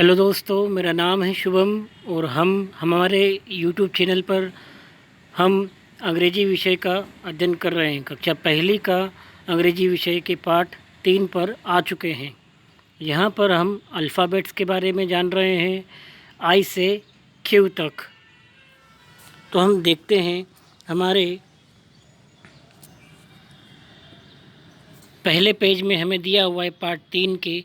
Hello दोस्तों, मेरा नाम है शुभम और हम हमारे यूट्यूब चैनल पर हम अंग्रेजी विषय का अध्ययन कर रहे हैं। कक्षा पहली का अंग्रेजी विषय के पाठ 3 पर आ चुके हैं। यहाँ पर हम अल्फ़ाबेट्स के बारे में जान रहे हैं, आई से क्यू तक। तो हम देखते हैं हमारे पहले पेज में हमें दिया हुआ है पार्ट 3 के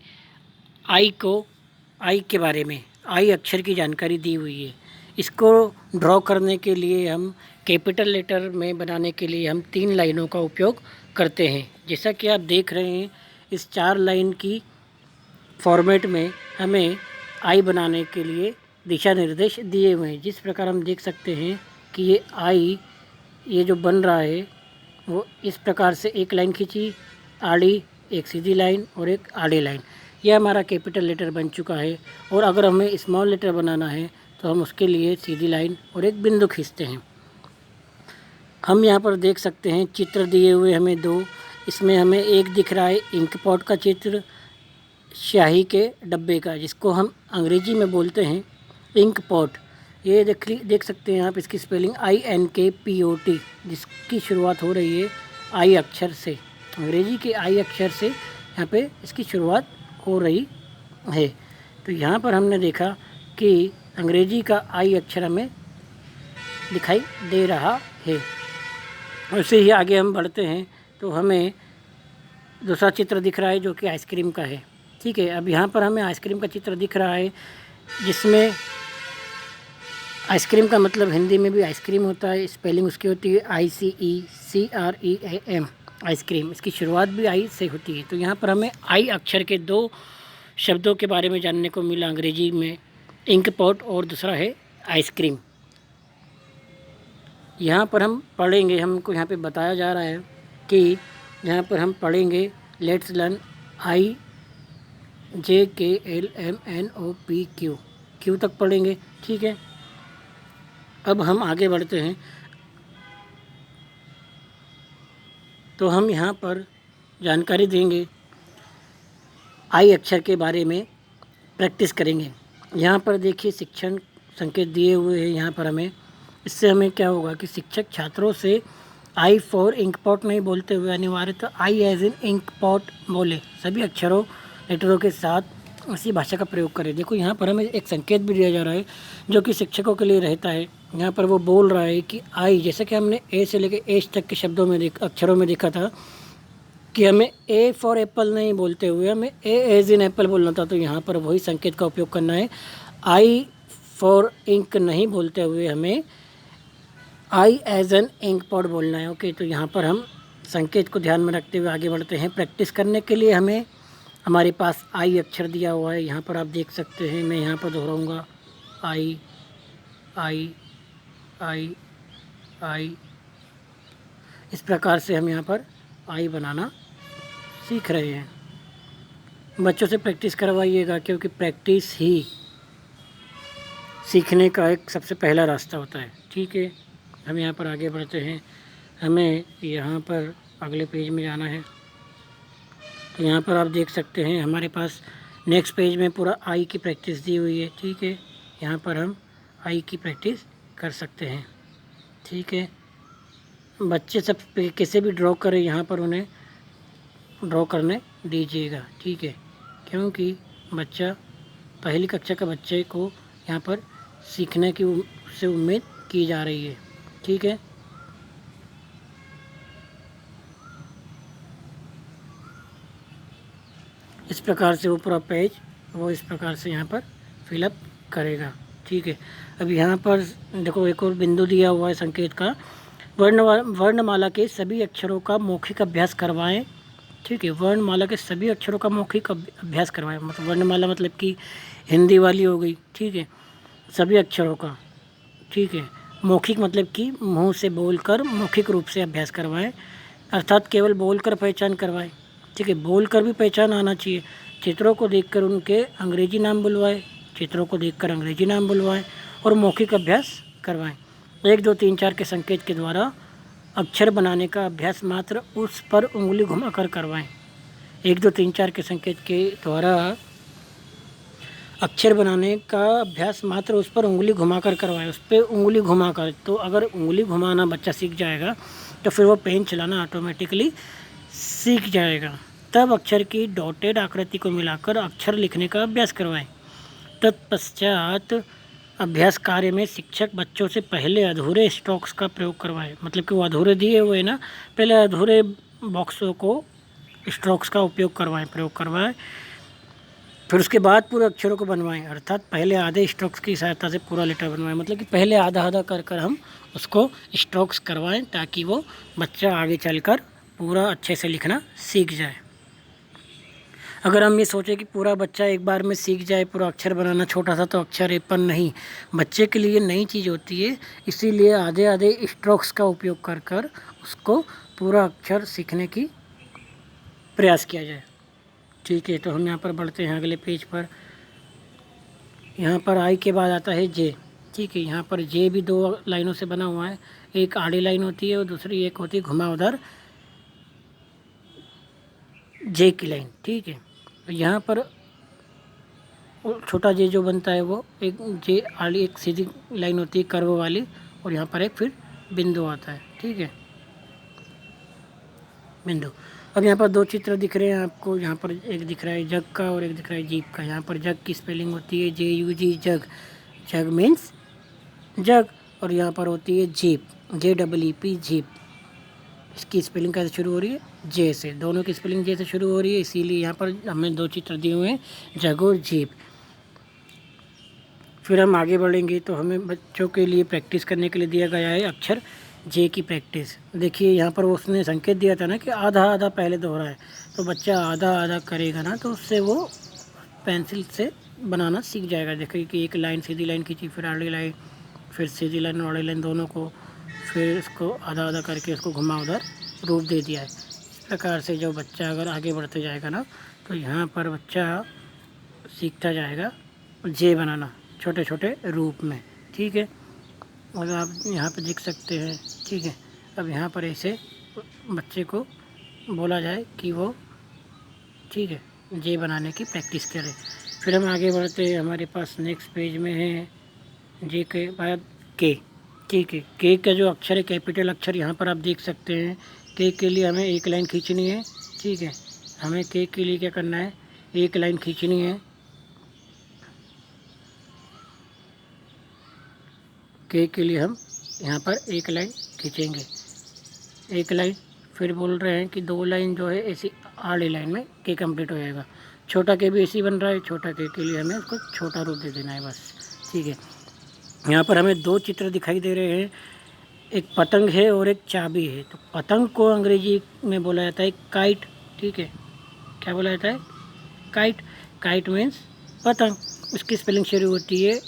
आई के बारे में, आई अक्षर की जानकारी दी हुई है। इसको ड्रॉ करने के लिए हम कैपिटल लेटर में बनाने के लिए हम 3 लाइनों का उपयोग करते हैं। जैसा कि आप देख रहे हैं, इस 4 लाइन की फॉर्मेट में हमें आई बनाने के लिए दिशा निर्देश दिए हुए हैं। जिस प्रकार हम देख सकते हैं कि ये आई, ये जो बन रहा है वो इस प्रकार से एक लाइन खींची आड़ी, एक सीधी लाइन और एक आड़ी लाइन। यह हमारा कैपिटल लेटर बन चुका है। और अगर हमें स्मॉल लेटर बनाना है तो हम उसके लिए सीधी लाइन और एक बिंदु खींचते हैं। हम यहाँ पर देख सकते हैं चित्र दिए हुए हमें 2। इसमें हमें एक दिख रहा है इंक पॉट का चित्र, स्याही के डब्बे का, जिसको हम अंग्रेजी में बोलते हैं इंक पॉट। ये देख सकते हैं आप, इसकी स्पेलिंग INKPOT, जिसकी शुरुआत हो रही है आई अक्षर से। अंग्रेजी के आई अक्षर से यहाँ पे इसकी शुरुआत हो रही है। तो यहाँ पर हमने देखा कि अंग्रेजी का आई अक्षर हमें दिखाई दे रहा है। वैसे ही आगे हम बढ़ते हैं तो हमें दूसरा चित्र दिख रहा है जो कि आइसक्रीम का है। ठीक है, अब यहाँ पर हमें आइसक्रीम का चित्र दिख रहा है, जिसमें आइसक्रीम का मतलब हिंदी में भी आइसक्रीम होता है। स्पेलिंग उसकी होती है ICECREAM, आइसक्रीम। इसकी शुरुआत भी आई से होती है। तो यहाँ पर हमें आई अक्षर के 2 शब्दों के बारे में जानने को मिला अंग्रेजी में, इंक पॉट और दूसरा है आइसक्रीम। यहाँ पर हम पढ़ेंगे, हमको यहाँ पे बताया जा रहा है कि यहाँ पर हम पढ़ेंगे लेट्स लर्न IJKLMNOPQ, क्यू तक पढ़ेंगे। ठीक है, अब हम आगे बढ़ते हैं। तो हम यहाँ पर जानकारी देंगे, आई अक्षर के बारे में प्रैक्टिस करेंगे। यहाँ पर देखिए शिक्षण संकेत दिए हुए हैं यहाँ पर हमें। इससे हमें क्या होगा कि शिक्षक छात्रों से आई फॉर इंक पॉट नहीं बोलते हुए अनिवार्यतः I as in ink pot बोले, सभी अक्षरों लेटरों के साथ उसी भाषा का प्रयोग करें। देखो यहाँ पर हमें एक संकेत भी दिया जा रहा है जो कि शिक्षकों के लिए रहता है। यहाँ पर वो बोल रहा है कि आई, जैसे कि हमने ए से लेकर एच तक के शब्दों में अक्षरों में देखा था कि हमें ए फॉर एप्पल नहीं बोलते हुए हमें ए एज इन एप्पल बोलना था। तो यहाँ पर वही संकेत का उपयोग करना है। आई फॉर इंक नहीं बोलते हुए हमें I as an ink pot बोलना है। ओके, तो यहाँ पर हम संकेत को ध्यान में रखते हुए आगे बढ़ते हैं। प्रैक्टिस करने के लिए हमें हमारे पास आई अक्षर दिया हुआ है। यहाँ पर आप देख सकते हैं, मैं यहाँ पर दोहराऊँगा आई आई आई आई। इस प्रकार से हम यहाँ पर आई बनाना सीख रहे हैं। बच्चों से प्रैक्टिस करवाइएगा, क्योंकि प्रैक्टिस ही सीखने का एक सबसे पहला रास्ता होता है। ठीक है, हम यहाँ पर आगे बढ़ते हैं। हमें यहाँ पर अगले पेज में जाना है। तो यहाँ पर आप देख सकते हैं हमारे पास नेक्स्ट पेज में पूरा आई की प्रैक्टिस दी हुई है। ठीक है, यहाँ पर हम आई की प्रैक्टिस कर सकते हैं। ठीक है, बच्चे सब कैसे भी ड्रॉ करें, यहाँ पर उन्हें ड्रॉ करने दीजिएगा। ठीक है, क्योंकि बच्चा पहली कक्षा का बच्चे को यहाँ पर सीखने की से उम्मीद की जा रही है। ठीक है, इस प्रकार से वो पूरा पेज वो इस प्रकार से यहाँ पर फिलअप करेगा। ठीक है, अब यहाँ पर देखो एक और बिंदु दिया हुआ है संकेत का, वर्णमाला के सभी अक्षरों का मौखिक अभ्यास करवाएं। ठीक है, वर्णमाला के सभी अक्षरों का मौखिक अभ्यास करवाएं। मतलब वर्णमाला मतलब कि हिंदी वाली हो गई। ठीक है, सभी अक्षरों का। ठीक है, मौखिक मतलब कि मुंह से बोलकर मौखिक रूप से अभ्यास करवाएं, अर्थात केवल बोलकर पहचान करवाएं। ठीक है, बोलकर भी पहचान आना चाहिए। चित्रों को देखकर उनके अंग्रेजी नाम बुलवाएं, चित्रों को देखकर अंग्रेजी नाम बुलवाएं और मौखिक अभ्यास करवाएं। 1 2 3 4 के संकेत के द्वारा अक्षर बनाने का अभ्यास मात्र उस पर उंगली घुमाकर करवाएं। 1 2 3 4 के संकेत के द्वारा अक्षर बनाने का अभ्यास मात्र उस पर उंगली घुमाकर करवाएं, उस पर उंगली घुमाकर। तो अगर उंगली घुमाना बच्चा सीख जाएगा तो फिर वो पेन चलाना ऑटोमेटिकली सीख जाएगा। तब अक्षर की डॉटेड आकृति को मिलाकर अक्षर लिखने का अभ्यास करवाएं। तत्पश्चात अभ्यास कार्य में शिक्षक बच्चों से पहले अधूरे स्ट्रोक्स का प्रयोग करवाए, मतलब कि वो अधूरे दिए हुए ना, पहले अधूरे बॉक्सों को स्ट्रोक्स का उपयोग करवाएं, प्रयोग करवाएं। फिर उसके बाद पूरे अक्षरों को बनवाएं, अर्थात पहले आधे स्ट्रोक्स की सहायता से पूरा लेटर बनवाएं, मतलब कि पहले आधा आधा कर कर हम उसको स्ट्रोक्स करवाएं ताकि वो बच्चा आगे चलकर पूरा अच्छे से लिखना सीख जाए। अगर हम ये सोचें कि पूरा बच्चा एक बार में सीख जाए पूरा अक्षर बनाना छोटा सा, तो अक्षर एपन नहीं, बच्चे के लिए नई चीज़ होती है, इसीलिए आधे आधे स्ट्रोक्स का उपयोग कर कर उसको पूरा अक्षर सीखने की प्रयास किया जाए। ठीक है, तो हम यहाँ पर बढ़ते हैं अगले पेज पर। यहाँ पर आई के बाद आता है जे। ठीक है, यहाँ पर जे भी दो लाइनों से बना हुआ है, एक आड़ी लाइन होती है और दूसरी एक होती है घुमावदार जे की लाइन। ठीक है, यहाँ पर छोटा जे जो बनता है वो एक जे आड़ी एक सीधी लाइन होती है कर्व वाली, और यहाँ पर एक फिर बिंदु आता है। ठीक है, बिंदु। अब यहाँ पर दो चित्र दिख रहे हैं आपको, यहाँ पर एक दिख रहा है जग का और एक दिख रहा है जीप का। यहाँ पर जग की स्पेलिंग होती है JUG, जग, जग मीन्स जग, और यहाँ पर होती है जीप, JEEP, जीप। इसकी स्पेलिंग कैसे शुरू हो रही है? जे से, दोनों की स्पेलिंग जे से शुरू हो रही है, इसीलिए यहाँ पर हमें दो चित्र दिए हुए हैं, जग और जीप। फिर हम आगे बढ़ेंगे तो हमें बच्चों के लिए प्रैक्टिस करने के लिए दिया गया है अक्षर जे की प्रैक्टिस। देखिए यहाँ पर उसने संकेत दिया था ना कि आधा आधा पहले दोहरा है, तो बच्चा आधा आधा करेगा ना तो उससे वो पेंसिल से बनाना सीख जाएगा। देखिए कि एक लाइन सीधी लाइन खींची, फिर आड़ी लाइन, फिर सीधी लाइन और आड़ी लाइन दोनों को, फिर इसको आधा आधा करके उसको घुमावदार रूप दे दिया है। इस प्रकार से जो बच्चा अगर आगे बढ़ते जाएगा ना तो यहाँ पर बच्चा सीखता जाएगा जे बनाना छोटे छोटे रूप में। ठीक है, और आप यहाँ पर देख सकते हैं। ठीक है, अब यहाँ पर ऐसे बच्चे को बोला जाए कि वो ठीक है जे बनाने की प्रैक्टिस करे। फिर हम आगे बढ़ते हैं, हमारे पास नेक्स्ट पेज में है जे के बाद के। ठीक है, के का जो अक्षर है कैपिटल अक्षर, यहाँ पर आप देख सकते हैं। के लिए हमें एक लाइन खींचनी है। ठीक है, हमें के लिए क्या करना है, एक लाइन खींचनी है। के लिए हम यहाँ पर एक लाइन खींचेंगे, एक लाइन। फिर बोल रहे हैं कि दो लाइन जो है ऐसी आड़ी लाइन में के कंप्लीट हो जाएगा। छोटा के भी ऐसी बन रहा है, छोटा के लिए हमें उसको छोटा रूप दे देना है बस। ठीक है, यहाँ पर हमें दो चित्र दिखाई दे रहे हैं, एक पतंग है और एक चाबी है। तो पतंग को अंग्रेजी में बोला जाता है काइट। ठीक है, क्या बोला जाता है? काइट। काइट मीन्स पतंग। उसकी स्पेलिंग शुरू होती है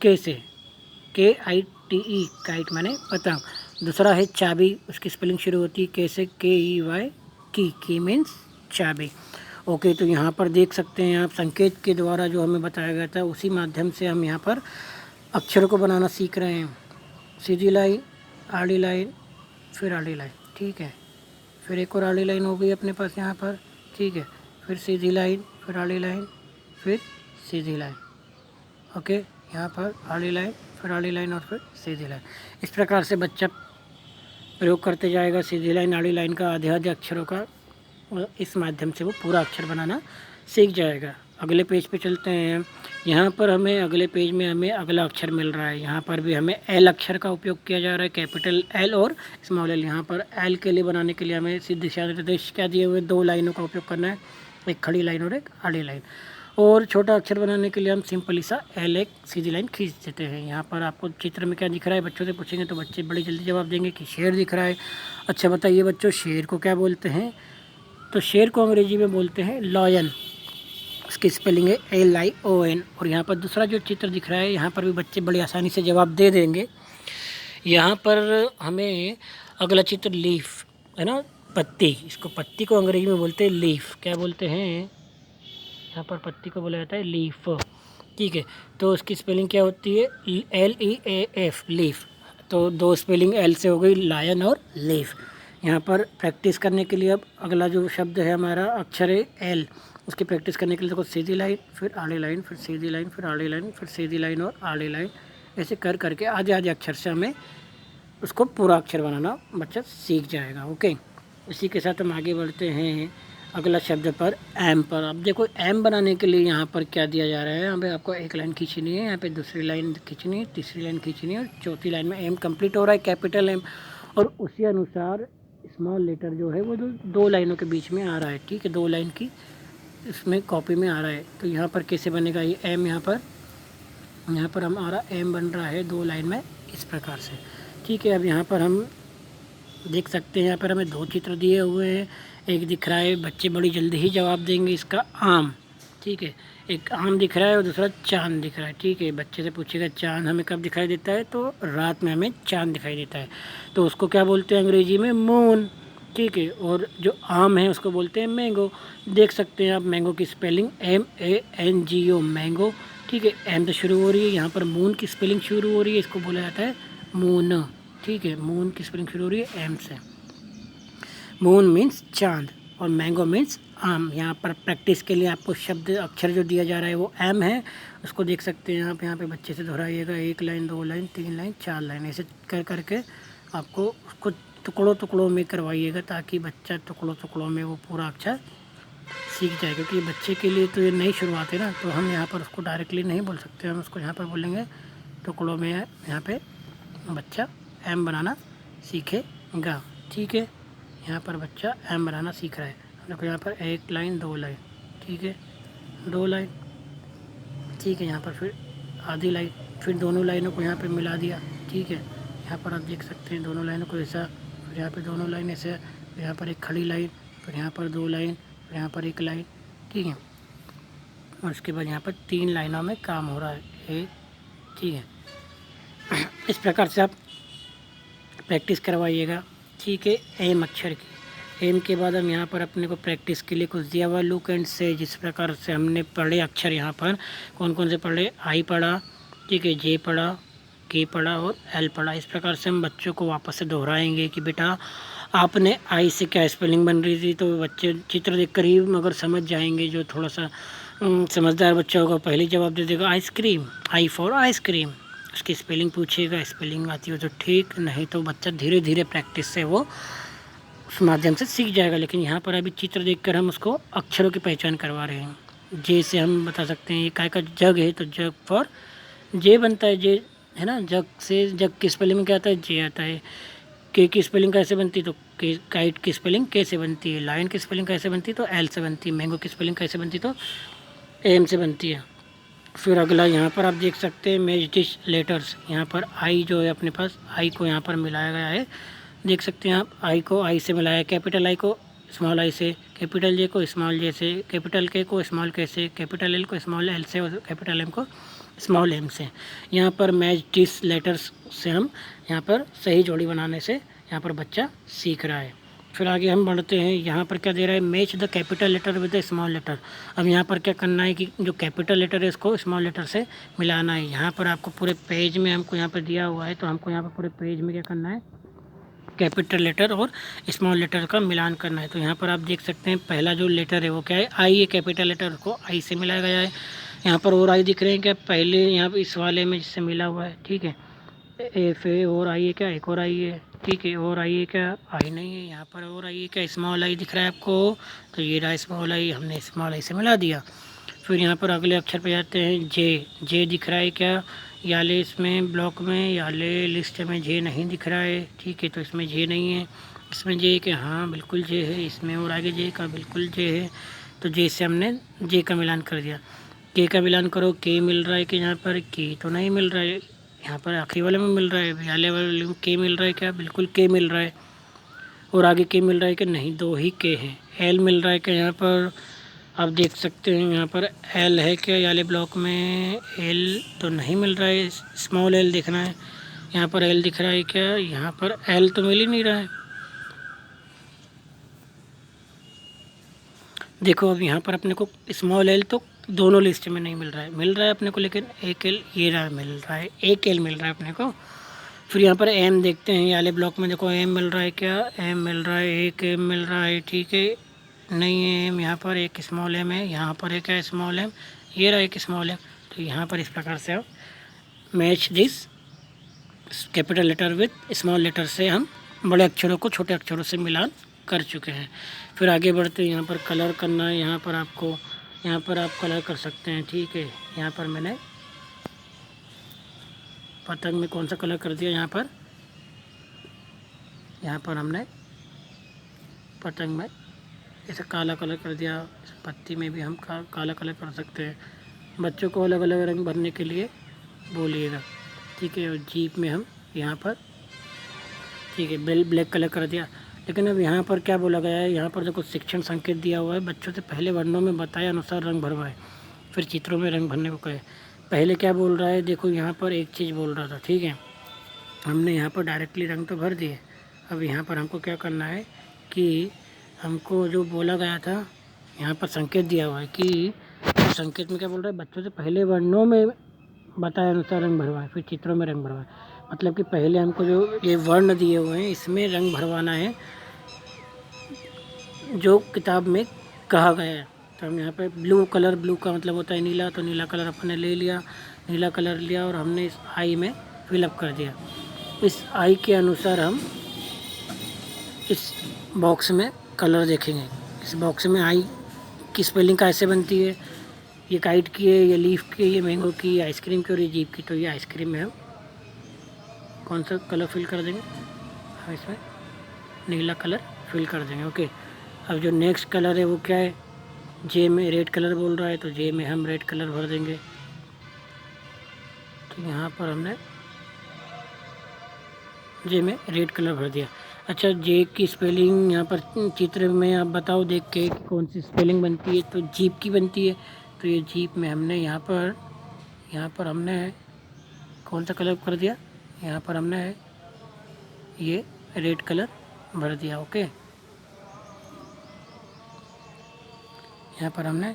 के से, KITE, काइट माने पतंग। दूसरा है चाबी, उसकी स्पेलिंग शुरू होती है के से, KEY, की मीन्स चाबी। ओके, तो यहाँ पर देख सकते हैं आप संकेत के द्वारा जो हमें बताया गया था उसी माध्यम से हम यहाँ पर अक्षरों को बनाना सीख रहे हैं। सीधी लाइन, आड़ी लाइन, फिर आड़ी लाइन। ठीक है, फिर एक और आड़ी लाइन हो गई अपने पास यहाँ पर। ठीक है, फिर सीधी लाइन, फिर आड़ी लाइन, फिर सीधी लाइन। ओके, यहाँ पर आड़ी लाइन, फिर आड़ी लाइन और फिर सीधी लाइन। इस प्रकार से बच्चा प्रयोग करते जाएगा सीधी लाइन आड़ी लाइन का, आधे आधे अक्षरों का, और इस माध्यम से वो पूरा अक्षर बनाना सीख जाएगा। अगले पेज पे चलते हैं। यहाँ पर हमें अगले पेज में हमें अगला अक्षर मिल रहा है। यहाँ पर भी हमें एल अक्षर का उपयोग किया जा रहा है, कैपिटल एल और स्मॉल एल। यहाँ पर एल के लिए बनाने के लिए हमें सीधे दिशा निर्देश क्या दिए हुए, दो लाइनों का उपयोग करना है, एक खड़ी लाइन और एक आड़ी लाइन। और छोटा अक्षर बनाने के लिए हम सिंपली सा एल एक सीधी लाइन खींच देते हैं। यहाँ पर आपको चित्र में क्या दिख रहा है, बच्चों से पूछेंगे तो बच्चे बड़ी जल्दी जवाब देंगे कि शेर दिख रहा है। अच्छा बताइए बच्चों, शेर को क्या बोलते हैं? तो शेर को अंग्रेजी में बोलते हैं लॉयन, उसकी स्पेलिंग है LION। और यहाँ पर दूसरा जो चित्र दिख रहा है, यहाँ पर भी बच्चे बड़ी आसानी से जवाब दे देंगे। यहाँ पर हमें अगला चित्र लीफ है ना, पत्ती, इसको पत्ती को अंग्रेजी में बोलते हैं लीफ। क्या बोलते हैं? यहाँ पर पत्ती को बोला जाता है लीफ। ठीक है, तो उसकी स्पेलिंग क्या होती है? LEAF, leaf. तो दो स्पेलिंग एल से हो गई, लायन और लीफ। यहाँ पर प्रैक्टिस करने के लिए अब अगला जो शब्द है हमारा अक्षर है एल। उसकी प्रैक्टिस करने के लिए देखो सीधी लाइन, फिर आड़ी लाइन, फिर सीधी लाइन, फिर आड़ी लाइन, फिर सीधी लाइन और आड़ी लाइन, ऐसे कर करके आधे आधे अक्षर से हमें उसको पूरा अक्षर बनाना बच्चा सीख जाएगा। ओके, इसी के साथ हम आगे बढ़ते हैं अगला शब्द पर, एम पर। अब देखो एम बनाने के लिए यहाँ पर क्या दिया जा रहा है, यहाँ पे आपको एक लाइन खींचनी है, यहाँ पे दूसरी लाइन खींचनी है, तीसरी लाइन खींचनी है और चौथी लाइन में एम कंप्लीट हो रहा है, कैपिटल एम। और उसी अनुसार स्मॉल लेटर जो है वो दो लाइनों के बीच में आ रहा है, ठीक है, 2 लाइन की इसमें कॉपी में आ रहा है। तो यहाँ पर कैसे बनेगा ये एम, यहाँ पर हमारा एम बन रहा है 2 लाइन में इस प्रकार से, ठीक है। अब यहाँ पर हम देख सकते हैं, यहाँ पर हमें 2 चित्र दिए हुए हैं, एक दिख रहा है, बच्चे बड़ी जल्दी ही जवाब देंगे इसका, आम, ठीक है, एक आम दिख रहा है और दूसरा चांद दिख रहा है, ठीक है। बच्चे से पूछेगा चांद हमें कब दिखाई देता है, तो रात में हमें चांद दिखाई देता है, तो उसको क्या बोलते हैं अंग्रेजी में, मून, ठीक है। और जो आम है उसको बोलते हैं मैंगो। देख सकते हैं आप मैंगो की स्पेलिंग MANGO, मैंगो, ठीक है। एम से शुरू हो रही है, यहाँ पर मून की स्पेलिंग शुरू हो रही है, इसको बोला जाता है मून, ठीक है। मून की स्पेलिंग शुरू हो रही है एम से। मून मीन्स चांद और मैंगो मीन्स आम। यहाँ पर प्रैक्टिस के लिए आपको शब्द अक्षर जो दिया जा रहा है वो एम है, उसको देख सकते हैं आप। यहाँ पे बच्चे से दोहराइएगा, 1 लाइन, 2 लाइन, 3 लाइन, 4 लाइन, ऐसे कर करके आपको उसको टुकड़ों टुकड़ों में करवाइएगा, ताकि बच्चा टुकड़ों टुकड़ों में वो पूरा अक्षर सीख जाए। क्योंकि बच्चे के लिए तो ये नई शुरुआत है ना, तो हम यहाँ पर उसको डायरेक्टली नहीं बोल सकते, हम उसको यहाँ पर बोलेंगे टुकड़ों में, यहाँ पे बच्चा एम बनाना सीखेगा, ठीक है। यहाँ पर बच्चा एम बनाना सीख रहा है। देखो यहाँ पर 1 लाइन, 2 लाइन, ठीक है, 2 लाइन, ठीक है। यहाँ पर फिर आधी लाइन, फिर दोनों लाइनों को यहाँ पे मिला दिया, ठीक है। यहाँ पर आप देख सकते हैं दोनों लाइनों को ऐसा, फिर यहाँ पे दोनों लाइन ऐसे, फिर यहाँ पर एक खड़ी लाइन, फिर यहाँ पर 2 लाइन, फिर यहाँ पर 1 लाइन, ठीक है। और उसके बाद यहाँ पर 3 लाइनों में काम हो रहा है, ठीक है। इस प्रकार से आप प्रैक्टिस करवाइएगा, ठीक है, एम अक्षर की। एम के बाद हम यहाँ पर अपने को प्रैक्टिस के लिए कुछ दिया हुआ, लुक एंड से, जिस प्रकार से हमने पढ़े अक्षर, यहाँ पर कौन कौन से पढ़े, आई पढ़ा, ठीक है, जे पढ़ा, के पढ़ा और एल पढ़ा। इस प्रकार से हम बच्चों को वापस से दोहराएंगे कि बेटा आपने आई से क्या स्पेलिंग बन रही थी, तो बच्चे चित्र देख कर ही मगर समझ जाएंगे। जो थोड़ा सा समझदार बच्चा होगा पहले जवाब दे देगा आइसक्रीम, आई फॉर आइसक्रीम। उसकी स्पेलिंग पूछिएगा, स्पेलिंग आती हो तो ठीक, नहीं तो बच्चा धीरे धीरे प्रैक्टिस से वो उस माध्यम से सीख जाएगा। लेकिन यहाँ पर अभी चित्र देखकर हम उसको अक्षरों की पहचान करवा रहे हैं। जे से हम बता सकते हैं ये काय का जग है, तो जग फॉर जे बनता है, जे है ना। जग से, जग की स्पेलिंग में क्या आता है, जे आता है। के की स्पेलिंग कैसे बनती है, तो के, काइट की स्पेलिंग के से बनती है। लायन की स्पेलिंग कैसे बनती है, तो एल से बनती है। मैंगो की स्पेलिंग कैसे बनती है, तो एम से बनती है। फिर अगला यहाँ पर आप देख सकते हैं मैच लेटर्स। यहाँ पर आई जो है अपने पास, आई को यहाँ पर मिलाया गया है, देख सकते हैं आप। आई को आई से मिलाया है, कैपिटल आई को स्मॉल आई से, कैपिटल जे को स्मॉल जे से, कैपिटल के को स्मॉल के से, कैपिटल एल को स्मॉल एल से और कैपिटल एम को स्मॉल एम से। यहाँ पर मैच दिस लेटर्स से हम यहाँ पर सही जोड़ी बनाने से यहाँ पर बच्चा सीख रहा है। फिर आगे हम बढ़ते हैं, यहाँ पर क्या दे रहा है, match the capital letter with the small letter. अब यहाँ पर क्या करना है कि जो कैपिटल लेटर है इसको स्मॉल लेटर से मिलाना है। यहाँ पर आपको पूरे पेज में हमको यहाँ पर दिया हुआ है, तो हमको यहाँ पर पूरे पेज में क्या करना है, कैपिटल लेटर और स्मॉल लेटर का मिलान करना है। तो यहाँ पर आप देख सकते हैं पहला जो लेटर है वो क्या है, आई है, कैपिटल लेटर को आई से मिलाया गया है। यहाँ पर और आई दिख रहे हैं क्या, पहले यहाँ पर इस वाले में जिससे मिला हुआ है, ठीक है। एफ ए और आई है क्या, एक और आई है, ठीक है। और आई है क्या, आई नहीं है। यहाँ पर और आई है क्या, स्मॉल आई दिख रहा है आपको, तो ये रहा स्मॉल आई, हमने स्मॉल आई से मिला दिया। फिर यहाँ पर अगले अक्षर पे जाते हैं, जे। जे दिख रहा है क्या, याले इसमें ब्लॉक में, याले लिस्ट में जे नहीं दिख रहा है, ठीक है, तो इसमें जे नहीं है। इसमें जे के, हाँ बिल्कुल जे है, इसमें और आगे जे का बिल्कुल जे है, तो जे से हमने जे का मिलान कर दिया। के का मिलान करो, के मिल रहा है कि यहाँ पर, के तो नहीं मिल रहा है, यहाँ पर आखिरी वाले में मिल रहा है, याले वाले में के मिल रहा है क्या, बिल्कुल के मिल रहा है। और आगे के मिल रहा है कि नहीं, 2 ही के हैं। एल मिल रहा है क्या, यहाँ पर आप देख सकते हैं यहाँ पर एल है क्या, याले ब्लॉक में एल तो नहीं मिल रहा है, स्मॉल एल दिखना है। यहाँ पर एल दिख रहा है क्या, यहाँ पर एल तो मिल ही नहीं रहा है। देखो अब यहाँ पर अपने को स्मॉल एल तो दोनों लिस्ट में नहीं मिल रहा है, मिल रहा है अपने को, लेकिन एक एल ये रहा मिल रहा है, एक एल मिल रहा है अपने को। फिर यहाँ पर एम देखते हैं, याले ब्लॉक में देखो एम मिल रहा है क्या, एम मिल रहा है, एक एम मिल रहा है, ठीक है। नहीं एम, यहाँ पर एक स्मॉल एम है, यहाँ पर एक है स्मॉल एम, ये रहा एक स्मॉल एम। तो यहाँ पर इस प्रकार से आप match this capital letter with small letter से हम बड़े अक्षरों को छोटे अक्षरों से मिलान कर चुके हैं। फिर आगे बढ़ते हैं, यहाँ पर कलर करना है। यहाँ पर आप कलर कर सकते हैं, ठीक है। यहाँ पर मैंने पतंग में कौन सा कलर कर दिया, यहाँ पर हमने पतंग में ऐसे काला कलर कर दिया। पत्ती में भी हम काला कलर कर सकते हैं। बच्चों को अलग अलग रंग भरने के लिए बोलिएगा, ठीक है। और जीप में हम यहाँ पर, ठीक है, ब्लैक कलर कर दिया। लेकिन अब यहाँ पर क्या बोला गया है, यहाँ पर जो कुछ शिक्षण संकेत दिया हुआ है, बच्चों से पहले वर्णों में बताए अनुसार रंग भरवाए, फिर चित्रों में रंग भरने को कहे। पहले क्या बोल रहा है, देखो यहाँ पर एक चीज़ बोल रहा था, ठीक है। हमने यहाँ पर डायरेक्टली रंग तो भर दिए। अब यहाँ पर हमको क्या करना है कि हमको जो बोला गया था, यहाँ पर संकेत दिया हुआ है कि संकेत में क्या बोल रहा है, बच्चों से पहले वर्णों में बताए अनुसार रंग भरवाएं, फिर चित्रों में रंग भरवाएं। मतलब कि पहले हमको जो ये वर्ण दिए हुए हैं इसमें रंग भरवाना है जो किताब में कहा गया है। तो हम यहाँ पे ब्लू का मतलब होता है नीला, तो नीला कलर अपने ले लिया, नीला कलर लिया और हमने इस आई में फिलअप कर दिया। इस आई के अनुसार हम इस बॉक्स में कलर देखेंगे। इस बॉक्स में आई की स्पेलिंग कैसे बनती है, ये काइट की है, ये लीफ की है, ये मैंगो की, ये आइसक्रीम की और ये जीप की। तो ये आइसक्रीम में हम कौन सा कलर फिल कर देंगे, हाँ इसमें नीला कलर फिल कर देंगे, ओके। अब जो नेक्स्ट कलर है वो क्या है, जे में रेड कलर बोल रहा है, तो जे में हम रेड कलर भर देंगे। तो यहाँ पर हमने जे में रेड कलर भर दिया। अच्छा, जे की स्पेलिंग यहाँ पर चित्र में आप बताओ देख के कि कौन सी स्पेलिंग बनती है, तो जीप की बनती है। तो ये जीप में हमने यहाँ पर हमने कौन सा कलर कर दिया, यहाँ पर हमने ये रेड कलर भर दिया, ओके। यहाँ पर हमने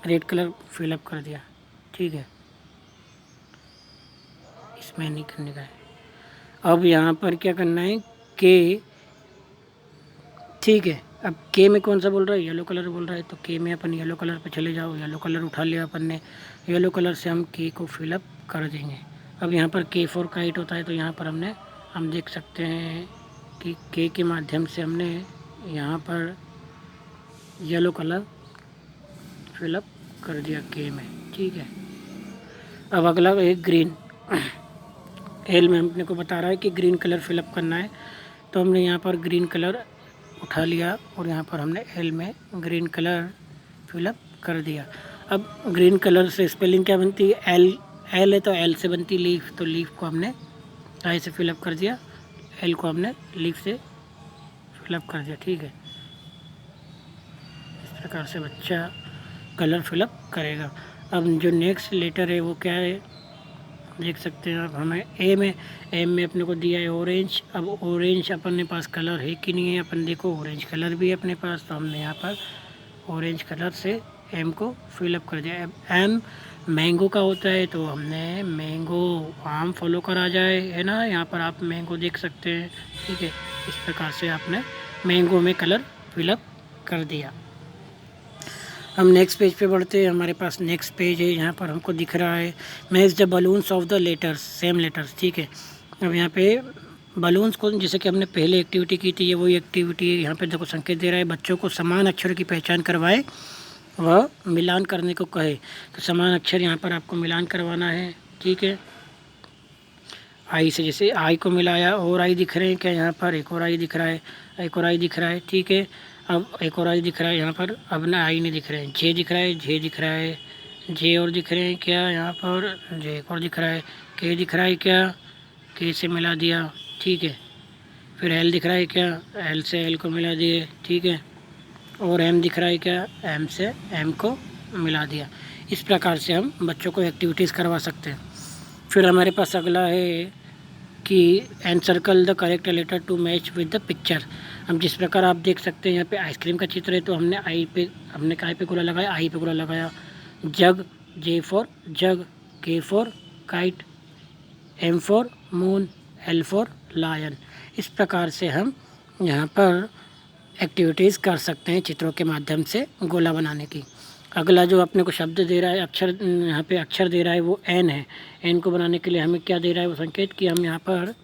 रेड कलर फिलअप कर दिया, ठीक है। इसमें नहीं करने का है। अब यहाँ पर क्या करना है के, ठीक है। अब के में कौन सा बोल रहा है, येलो कलर बोल रहा है, तो के में अपन येलो कलर पे चले जाओ। येलो कलर उठा लिया अपन ने, येलो कलर से हम के को फिलअप कर देंगे। अब यहाँ पर के फॉर काइट होता है, तो यहाँ पर हम देख सकते हैं कि के माध्यम से हमने यहाँ पर येलो कलर फिलअप कर दिया के में, ठीक है। अब अगला एक ग्रीन, एल में अपने को बता रहा है कि ग्रीन कलर फिलअप करना है, तो हमने यहाँ पर ग्रीन कलर उठा लिया और यहाँ पर हमने एल में ग्रीन कलर फिलअप कर दिया। अब ग्रीन कलर से स्पेलिंग क्या बनती है, एल है तो एल से बनती है लीफ, तो लीफ को हमने आई से फिलअप कर दिया, एल को हमने लीफ से फिलअप कर दिया, ठीक है। इस प्रकार से बच्चा कलर फिलअप करेगा। अब जो नेक्स्ट लेटर है वो क्या है, देख सकते हैं आप। हमें एम में अपने को दिया है ऑरेंज। अब ऑरेंज अपने पास कलर है कि नहीं है, अपन देखो ऑरेंज कलर भी है अपने पास, तो हमने यहाँ पर ऑरेंज कलर से एम को फिलअप कर दिया। अब एम मैंगो का होता है, तो हमने मैंगो आम फॉलो करा जाए, है ना। यहाँ पर आप मैंगो देख सकते हैं, ठीक है। इस प्रकार से आपने मैंगो में कलर फिलअप कर दिया। हम नेक्स्ट पेज पे बढ़ते हैं। हमारे पास नेक्स्ट पेज है, यहाँ पर हमको दिख रहा है match the balloons of the letters, same letters, ठीक है। अब यहाँ पे बलून्स को, जैसे कि हमने पहले एक्टिविटी की थी, ये वही एक्टिविटी है। यहाँ पे देखो संकेत दे रहा है बच्चों को समान अक्षरों की पहचान करवाए वह मिलान करने को कहे। तो समान अक्षर यहाँ पर आपको मिलान करवाना है, ठीक है। आई से, जैसे आई को मिलाया, और आई दिख रहे हैं क्या, यहाँ पर एक और आई दिख रहा है, एक और आई दिख रहा है, ठीक है। अब एक और आई दिख रहा है यहाँ पर, अब ना आई नहीं दिख रहे हैं, जे दिख रहा है, जे दिख रहा है, जे और दिख रहे हैं क्या यहाँ पर, जे एक और दिख रहा है, के दिख रहा है क्या, के से मिला दिया, ठीक है। फिर एल दिख रहा है क्या, एल से एल को मिला दिए, ठीक है। और एम दिख रहा है क्या, एम से एम को मिला दिया। इस प्रकार से हम बच्चों को एक्टिविटीज़ करवा सकते हैं। फिर हमारे पास अगला है कि and circle the correct letter to match with the picture. हम जिस प्रकार आप देख सकते हैं यहाँ पे आइसक्रीम का चित्र है, तो हमने काय पे गोला लगाया, आई पे गोला लगाया। जग, जे for jug, K for kite, M for moon, L for lion. इस प्रकार से हम यहाँ पर एक्टिविटीज़ कर सकते हैं चित्रों के माध्यम से गोला बनाने की। अगला जो अपने को शब्द दे रहा है, अक्षर यहाँ पे अक्षर दे रहा है वो एन है। एन को बनाने के लिए हमें क्या दे रहा है वो संकेत कि हम यहाँ पर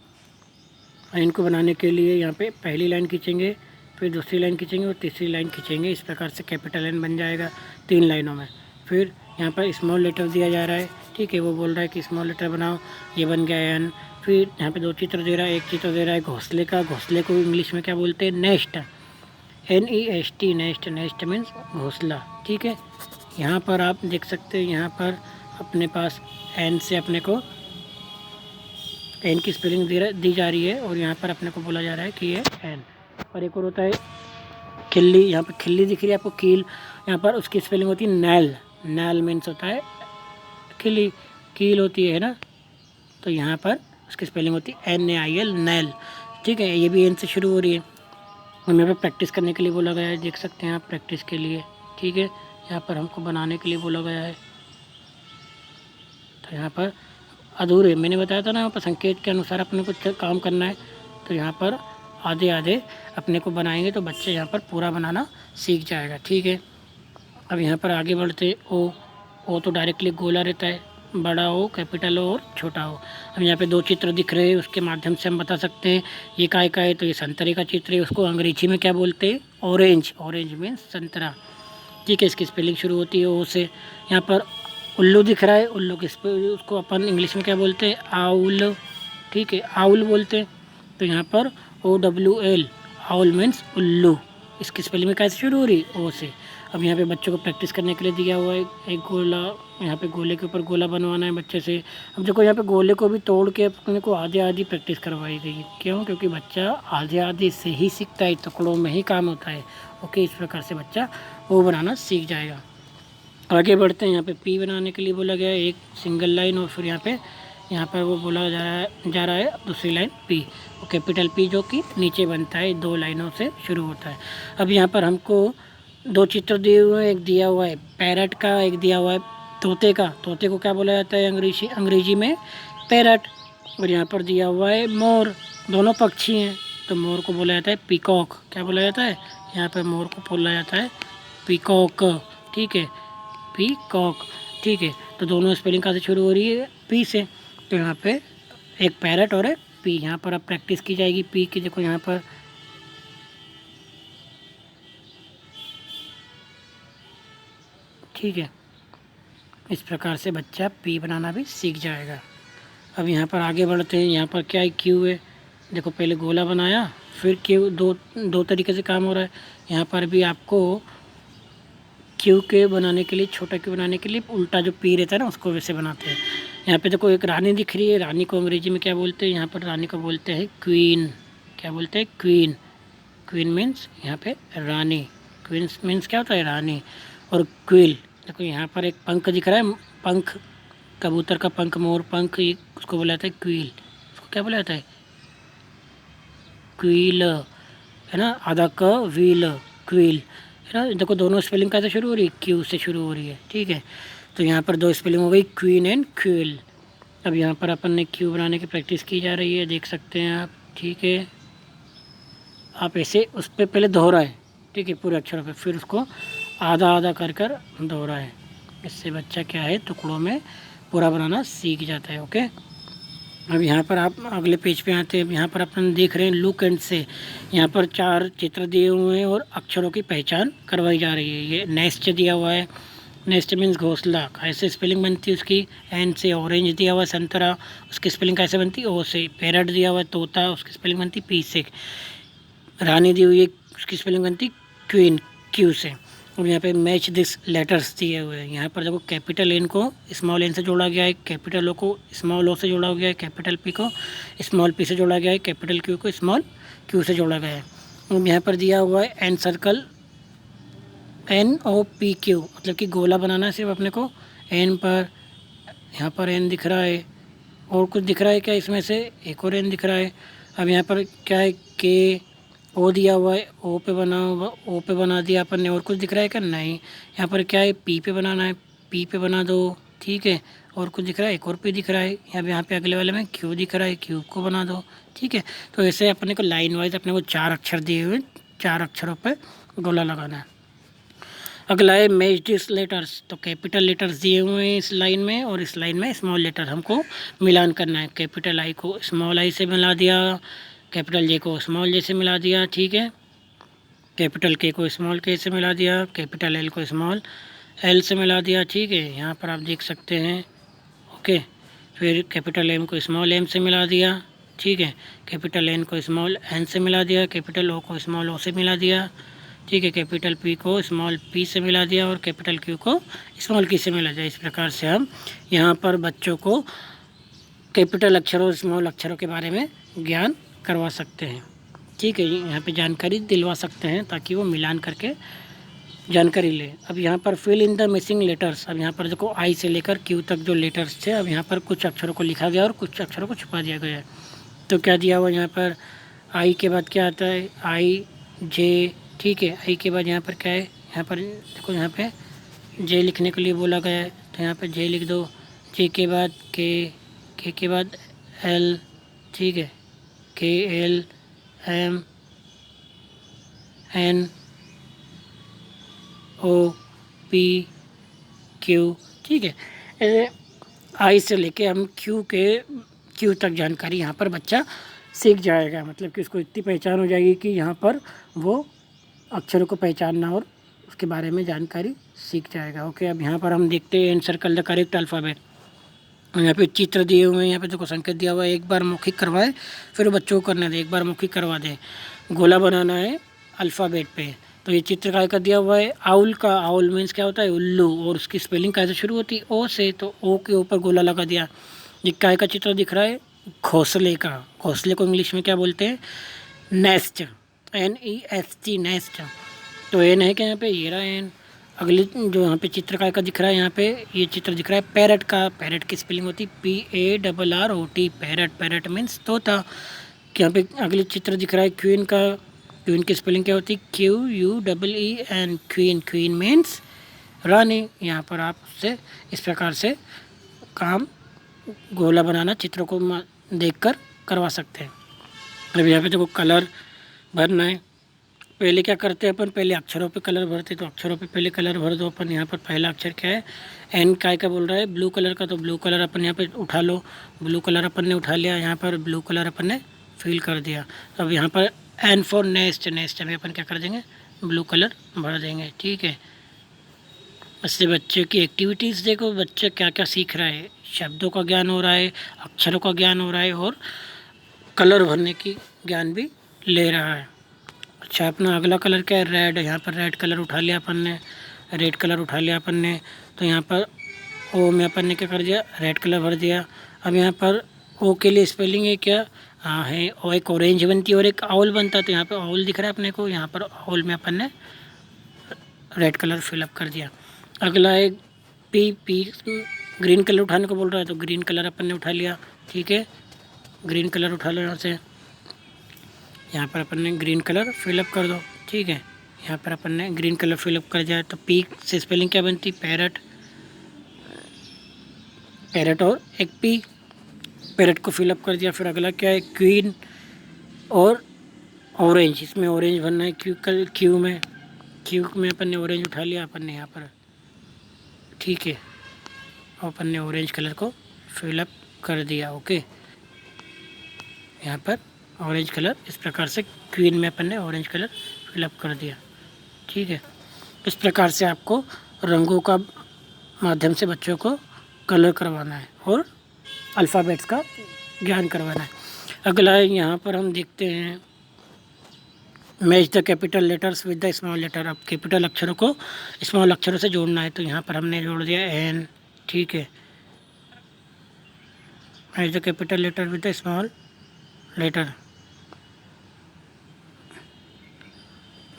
एन को बनाने के लिए यहाँ पे पहली लाइन खींचेंगे, फिर दूसरी लाइन खींचेंगे और तीसरी लाइन खींचेंगे। इस प्रकार से कैपिटल एन बन जाएगा 3 लाइनों में। फिर यहाँ पर स्मॉल लेटर दिया जा रहा है, ठीक है, वो बोल रहा है कि स्मॉल लेटर बनाओ, ये बन गया एन। फिर यहाँ पे 2 चित्र दे रहा है, एक चित्र दे रहा है घोंसले का। घोंसले को इंग्लिश में क्या बोलते हैं? Nest, NEST, nest. Nest means घोंसला, ठीक है। यहाँ पर आप देख सकते हैं, यहाँ पर अपने पास एन से अपने को एन की स्पेलिंग दी जा रही है और यहाँ पर अपने को बोला जा रहा है कि ये एन। और एक और होता है खिल्ली, यहाँ पर खिल्ली दिख रही है आपको, कील, यहाँ पर उसकी स्पेलिंग होती है नैल। नैल मीन्स होता है खिल्ली, कील होती है ना, तो यहाँ पर उसकी स्पेलिंग होती है NAIL, नैल, ठीक है। ये भी एन से शुरू हो रही है। और यहाँ पर प्रैक्टिस करने के लिए बोला गया है, देख सकते हैं आप, प्रैक्टिस के लिए, ठीक है। यहाँ पर हमको बनाने के लिए बोला गया है, तो यहाँ पर अधूरे, मैंने बताया था ना, यहाँ पर संकेत के अनुसार अपने को काम करना है। तो यहाँ पर आधे आधे अपने को बनाएंगे तो बच्चे यहाँ पर पूरा बनाना सीख जाएगा, ठीक है। अब यहाँ पर आगे बढ़ते, ओ तो डायरेक्टली गोला रहता है, बड़ा ओ, कैपिटल ओ और छोटा ओ। अब यहाँ पे 2 चित्र दिख रहे हैं, उसके माध्यम से हम बता सकते हैं ये काय का है, तो ये संतरे का चित्र है। उसको अंग्रेजी में क्या बोलते हैं? ऑरेंज। ऑरेंज मीन्स संतरा, ठीक है। इसकी स्पेलिंग शुरू होती है ओ से। यहाँ पर उल्लू दिख रहा है, उल्लू की उसको अपन इंग्लिश में क्या बोलते हैं? आउल, ठीक है, आउल बोलते हैं। तो यहाँ पर OWL, आउल मीन्स उल्लू। इसकी स्पेलिंग में कैसे शुरू हो रही? ओ से। अब यहाँ पे बच्चों को प्रैक्टिस करने के लिए दिया हुआ है एक गोला, यहाँ पे गोले के ऊपर गोला बनवाना है बच्चे से। अब देखो यहाँ पे गोले को भी तोड़ के अपने को आधे आधी प्रैक्टिस करवाई गई है। क्यों? क्योंकि बच्चा आधे आधे से ही सीखता है, टुकड़ों में ही काम होता है। ओके, इस प्रकार से बच्चा वो बनाना सीख जाएगा। आगे बढ़ते हैं, यहाँ पे पी बनाने के लिए बोला गया है, एक सिंगल लाइन, और फिर यहाँ पर वो बोला जा रहा है दूसरी लाइन पी, वो कैपिटल पी जो कि नीचे बनता है, 2 लाइनों से शुरू होता है। अब यहाँ पर हमको 2 चित्र दिए हुए हैं, एक दिया हुआ है पैरट का, एक दिया हुआ है तोते का। तोते को क्या बोला जाता है अंग्रेजी में? पैरट। और यहाँ पर दिया हुआ है मोर, दोनों पक्षी हैं, तो मोर को बोला जाता है पीकॉक। क्या बोला जाता है? यहाँ पर मोर को बोला जाता है पीकॉक, ठीक है, पीकॉक, ठीक है। तो दोनों स्पेलिंग कहाँ से शुरू हो रही है? पी से। तो यहाँ पे एक पैरट और एक पी, यहाँ पर अब प्रैक्टिस की जाएगी पी की। देखो यहाँ पर ठीक है, इस प्रकार से बच्चा पी बनाना भी सीख जाएगा। अब यहाँ पर आगे बढ़ते हैं, यहाँ पर क्या है? क्यू है। देखो पहले गोला बनाया, फिर क्यू, दो तरीके से काम हो रहा है। यहाँ पर भी आपको क्यू के बनाने के लिए, छोटा क्यू बनाने के लिए उल्टा जो पी रहता है ना, उसको वैसे बनाते हैं। यहाँ पे देखो एक रानी दिख रही है, रानी को अंग्रेजी में क्या बोलते हैं? यहाँ पर रानी को बोलते हैं क्वीन। क्या बोलते हैं? क्वीन। क्वीन मीन्स यहाँ पे रानी, क्वीन मीन्स क्या होता है? रानी। और क्विल, देखो यहाँ पर एक पंख दिख रहा है, पंख, कबूतर का पंख, मोर पंख, उसको बोला जाता है क्वील। उसको क्या बोला जाता है? क्वील, है ना, आधा क व्हील, क्वील, है ना। देखो दोनों स्पेलिंग कैसे शुरू हो रही है? क्यू से शुरू हो रही है, ठीक है। तो यहाँ पर 2 स्पेलिंग हो गई, क्वीन एंड क्विल। अब यहाँ पर अपन ने क्यू बनाने की प्रैक्टिस की जा रही है, देख सकते हैं आप, ठीक है। आप ऐसे उस पर पहले दोहराएं, ठीक है, पूरे अक्षरों पे, फिर उसको आधा आधा कर कर दोहराएं। इससे बच्चा क्या है, टुकड़ों में पूरा बनाना सीख जाता है। ओके, अब यहाँ पर आप अगले पेज पे आते हैं। यहाँ पर अपन देख रहे हैं लुक एंड से, यहाँ पर 4 चित्र दिए हुए हैं और अक्षरों की पहचान करवाई जा रही है। ये नेस्ट दिया हुआ है, नेस्ट मीन्स घोंसला, कैसे स्पेलिंग बनती है उसकी? एन से। ऑरेंज दिया हुआ है संतरा, उसकी स्पेलिंग कैसे बनती है? ओ से। पैरट दिया हुआ है तोता, उसकी स्पेलिंग बनती पी से। रानी दी हुई है, उसकी स्पेलिंग बनती क्वीन, क्यू से। और यहाँ पे मैच दिस लेटर्स दिए हुए हैं। यहाँ पर देखो कैपिटल एन को स्मॉल एन से जोड़ा गया है, कैपिटल ओ को स्मॉल ओ से जोड़ा गया है, कैपिटल पी को स्मॉल पी से जोड़ा गया है, कैपिटल क्यू को स्मॉल क्यू से जोड़ा गया है। और यहाँ पर दिया हुआ है एन सर्कल, NOPQ, मतलब कि गोला बनाना है सिर्फ अपने को एन पर। यहाँ पर एन दिख रहा है, और कुछ दिख रहा है क्या इसमें से? एक और एन दिख रहा है। अब यहाँ पर क्या है? के ओ दिया हुआ है, ओ पे बना दिया अपन ने। और कुछ दिख रहा है क्या? नहीं। यहाँ पर क्या है? पी पे बनाना है, पी पे बना दो, ठीक है। और कुछ दिख रहा है? एक और पी दिख रहा है। यहाँ पे अगले वाले में क्यू दिख रहा है, क्यू को बना दो, ठीक है। तो ऐसे अपने को लाइन वाइज अपने को 4 अक्षर दिए हुए, 4 अक्षरों पे गोला लगाना है। अगला है मैच्ड लेटर्स। तो कैपिटल लेटर्स दिए हुए हैं इस लाइन में और इस लाइन में स्मॉल लेटर हमको मिलान करना है। कैपिटल आई को स्मॉल आई से मिला दिया, कैपिटल जे को स्मॉल जे से मिला दिया, ठीक है। कैपिटल के को स्मॉल के से मिला दिया, कैपिटल एल को स्मॉल एल से मिला दिया, ठीक है। यहाँ पर आप देख सकते हैं, ओके। फिर कैपिटल एम को स्मॉल एम से मिला दिया, ठीक है। कैपिटल एन को स्मॉल एन से मिला दिया, कैपिटल ओ को स्मॉल ओ से मिला दिया, ठीक है। कैपिटल पी को स्मॉल पी से मिला दिया और कैपिटल क्यू को स्मॉल की से मिला दिया। इस प्रकार से हम यहाँ पर बच्चों को कैपिटल अक्षरों स्मॉल अक्षरों के बारे में ज्ञान करवा सकते हैं, ठीक है। यहाँ पे जानकारी दिलवा सकते हैं ताकि वो मिलान करके जानकारी ले। अब यहाँ पर fill in the missing letters. अब यहाँ पर देखो आई से लेकर क्यू तक जो लेटर्स थे, अब यहाँ पर कुछ अक्षरों को लिखा गया और कुछ अक्षरों को छुपा दिया गया है। तो क्या दिया हुआ यहाँ पर, आई के बाद क्या आता है, आई जे, ठीक है। आई के बाद यहाँ पर क्या है, यहाँ पर देखो यहाँ पे जे लिखने के लिए बोला गया है, तो यहाँ पर जे लिख दो। जे के बाद के के बाद एल, ठीक है। K L M N O P Q, ठीक है। ऐसे आई से लेके हम क्यू तक जानकारी यहाँ पर बच्चा सीख जाएगा। मतलब कि उसको इतनी पहचान हो जाएगी कि यहाँ पर वो अक्षरों को पहचानना और उसके बारे में जानकारी सीख जाएगा, ओके। अब यहाँ पर हम देखते हैं सर्कल द करेक्ट अल्फ़ाबेट। यहाँ पे चित्र दिए हुए हैं, यहाँ पे देखो संकेत दिया हुआ है, एक बार मौखिक करवाए फिर बच्चों को करने दें, एक बार मौखिक करवा दें। गोला बनाना है अल्फ़ाबेट पे, तो ये चित्र काय का दिया हुआ है, आउल का। आउल मीन्स क्या होता है, उल्लू, और उसकी स्पेलिंग कैसे शुरू होती है, ओ से, तो ओ के ऊपर गोला लगा दिया। ये काय का चित्र दिख रहा है, घोंसले का। घोंसले को इंग्लिश में क्या बोलते हैं, नेस्ट, NEST, नेस्ट। तो एन है क्या यहाँ पे, ये रहा एन। अगले जो यहाँ पे चित्र का दिख रहा है, यहाँ पे ये चित्र दिख रहा है पैरट का। पैरट की स्पेलिंग होती है PARROT, पैरट। पैरट मीन्स तोता। यहाँ पे अगले चित्र दिख रहा है क्वीन का। क्वीन की स्पेलिंग क्या होती है, QUEEN, क्वीन। क्वीन मीन्स रानी। यहाँ पर आप उससे इस प्रकार से काम गोला बनाना चित्रों को देखकर करवा सकते हैं। अब यहाँ पे देखो कलर भरना है। पहले क्या करते हैं अपन, पहले अक्षरों पे कलर भरते, तो अक्षरों पे पहले कलर भर दो अपन। यहाँ पर पहला अक्षर क्या है, एन काय का बोल रहा है, ब्लू कलर का, तो ब्लू कलर अपन यहाँ पे उठा लो। ब्लू कलर अपन ने उठा लिया, यहाँ पर ब्लू कलर अपन ने फिल कर दिया। अब यहाँ पर एन फॉर नेस्ट। नेस्ट में अपन क्या कर देंगे, ब्लू कलर भर देंगे, ठीक है। इससे बच्चे की एक्टिविटीज़ देखो, बच्चे क्या क्या सीख रहा है, शब्दों का ज्ञान हो रहा है, अक्षरों का ज्ञान हो रहा है और कलर भरने की ज्ञान भी ले रहा है। अच्छा, अपना अगला कलर क्या है, रेड। यहाँ पर रेड कलर उठा लिया अपन ने, रेड कलर उठा लिया अपन ने। तो यहाँ पर ओ में अपन ने क्या कर दिया, रेड कलर भर दिया। अब यहाँ पर ओ के लिए स्पेलिंग है क्या, हाँ है, और एक ऑरेंज बनती है और एक आउल बनता है। तो यहाँ पर आउल दिख रहा है अपने को, यहाँ पर आउल में अपन ने रेड कलर फिलअप कर दिया। अगला है पी ग्रीन कलर उठाने को बोल रहा है, तो ग्रीन कलर अपन ने उठा लिया, ठीक है। ग्रीन कलर उठा लो यहाँ से, यहाँ पर अपन ने ग्रीन कलर फिलअप कर दो, ठीक है। यहाँ पर अपन ने ग्रीन कलर फिलअप कर दिया। तो पी से स्पेलिंग क्या बनती, पैरट। पैरट और एक पी, पैरट को फिलअप कर दिया। फिर अगला क्या है, क्वीन और ऑरेंज। इसमें ऑरेंज बनना है, क्यू में अपन ने ऑरेंज उठा लिया अपन ने यहाँ पर, ठीक है। और अपन ने ऑरेंज कलर को फिलअप कर दिया, ओके। यहाँ पर ऑरेंज कलर इस प्रकार से, क्वीन में अपन ने ऑरेंज कलर फिलअप कर दिया, ठीक है। इस प्रकार से आपको रंगों का माध्यम से बच्चों को कलर करवाना है और अल्फ़ाबेट्स का ज्ञान करवाना है। अगला है, यहाँ पर हम देखते हैं match the capital letters with the small letter. अब कैपिटल अक्षरों को स्मॉल अक्षरों से जोड़ना है, तो यहाँ पर हमने जोड़ दिया एन, ठीक है। Match the capital letter with the small letter.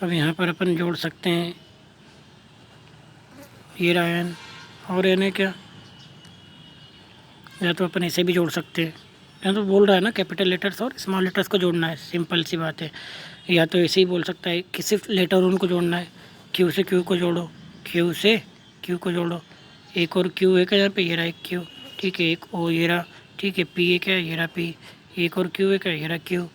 अब यहाँ पर अपन जोड़ सकते हैं, ये रहा एन, और एन है क्या, या तो अपन ऐसे भी जोड़ सकते हैं। यहाँ तो बोल रहा है ना कैपिटल लेटर्स और स्मॉल लेटर्स को जोड़ना है, सिंपल सी बात है। या तो ऐसे ही बोल सकता है कि सिर्फ लेटर उनको जोड़ना है, क्यू से क्यू को जोड़ो, क्यू से क्यू को जोड़ो। एक और क्यू है क्या यहाँ पे, ये रहा एक क्यू, ठीक है। एक ओ ये रहा, ठीक है। पी है क्या, ये रहा पी। एक और क्यू है क्या, ये रहा क्यू।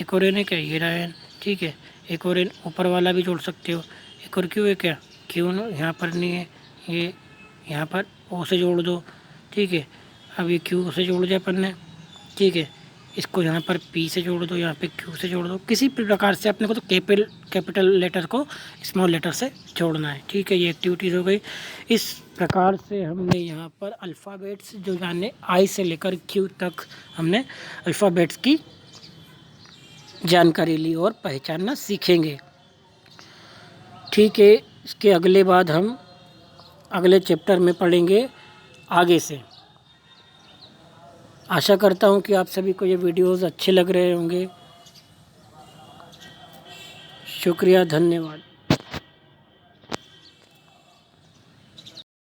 एक और एन है क्या, ये रहा एन, ठीक है। एक और ऊपर वाला भी जोड़ सकते हो। एक और क्यू है क्या, क्यू यहाँ पर नहीं है, ये यहाँ पर ओ से जोड़ दो, ठीक है। अब ये क्यू से जोड़ दिया अपन ने, ठीक है। इसको यहाँ पर पी से जोड़ दो, यहाँ पे क्यू से जोड़ दो। किसी भी प्रकार से अपने को तो कैपिटल लेटर को स्मॉल लेटर से जोड़ना है, ठीक है। ये एक्टिविटीज़ हो गई। इस प्रकार से हमने यहाँ पर अल्फ़ाबेट्स जो जाने आई से लेकर क्यू तक हमने अल्फ़ाबेट्स की जानकारी ली और पहचानना सीखेंगे, ठीक है। इसके अगले बाद हम अगले चैप्टर में पढ़ेंगे आगे से। आशा करता हूँ कि आप सभी को ये वीडियोज़ अच्छे लग रहे होंगे। शुक्रिया, धन्यवाद।